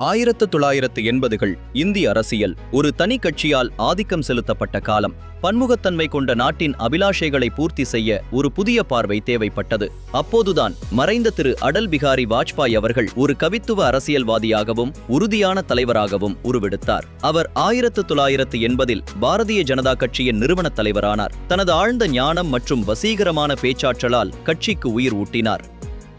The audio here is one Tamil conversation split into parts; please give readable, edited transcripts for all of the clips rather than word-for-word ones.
1980கள் இந்திய அரசியல் ஒரு தனி கட்சியால் ஆதிக்கம் செலுத்தப்பட்ட காலம். பன்முகத்தன்மை கொண்ட நாட்டின் அபிலாஷைகளை பூர்த்தி செய்ய ஒரு புதிய பார்வை தேவைப்பட்டது. அப்போதுதான் மறைந்த திரு அடல் பிகாரி வாஜ்பாய் அவர்கள் ஒரு கவித்துவ அரசியல்வாதியாகவும் உறுதியான தலைவராகவும் உருவெடுத்தார். அவர் 1980இல் பாரதிய ஜனதா கட்சியின் நிறுவன தலைவரானார். தனது ஆழ்ந்த ஞானம் மற்றும் வசீகரமான பேச்சாற்றலால் கட்சிக்கு உயிர் ஊட்டினார்.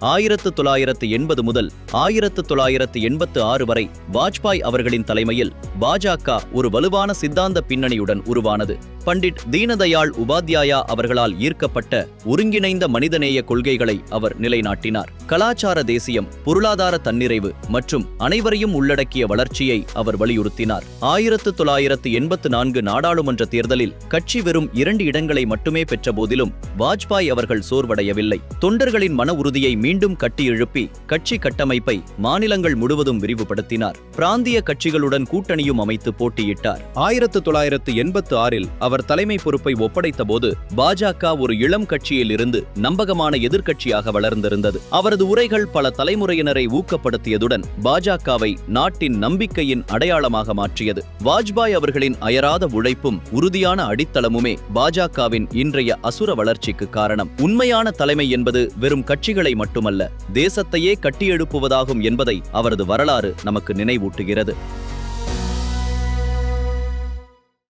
1980 முதல் 1986 வரை வாஜ்பாய் அவர்களின் தலைமையில் பாஜக ஒரு வலுவான சித்தாந்த பின்னணியுடன் உருவானது. பண்டிட் தீனதயாள் உபாத்யாயா அவர்களால் ஈர்க்கப்பட்ட ஒருங்கிணைந்த மனிதநேய கொள்கைகளை அவர் நிலைநாட்டினார். கலாச்சார தேசியம், பொருளாதார தன்னிறைவு மற்றும் அனைவரையும் உள்ளடக்கிய வளர்ச்சியை அவர் வலியுறுத்தினார். 1984 நாடாளுமன்ற தேர்தலில் கட்சி வெறும் 2 இடங்களை மட்டுமே பெற்ற போதிலும் வாஜ்பாய் அவர்கள் சோர்வடையவில்லை. தொண்டர்களின் மன உறுதியை மீண்டும் கட்டியெழுப்பி கட்சி கட்டமைப்பை மாநிலங்கள் முழுவதும் விரிவுபடுத்தினார். பிராந்திய கட்சிகளுடன் கூட்டணியும் அமைத்து போட்டியிட்டார். 1986இல் அவர் தலைமை பொறுப்பை ஒப்படைத்த போது பாஜக ஒரு இளம் கட்சியில் இருந்து நம்பகமான எதிர்க்கட்சியாக வளர்ந்திருந்தது. அவரது உரைகள் பல தலைமுறையினரை ஊக்கப்படுத்தியதுடன் பாஜகவை நாட்டின் நம்பிக்கையின் அடையாளமாக மாற்றியது. வாஜ்பாய் அவர்களின் அயராத உழைப்பும் உறுதியான அடித்தளமுமே பாஜகவின் இன்றைய அசுர வளர்ச்சிக்கு காரணம். உண்மையான தலைமை என்பது வெறும் கட்சிகளை மட்டுமல்ல, தேசத்தையே கட்டியெழுப்புவதாகும் என்பதை அவரது வரலாறு நமக்கு நினைவூட்டுகிறது.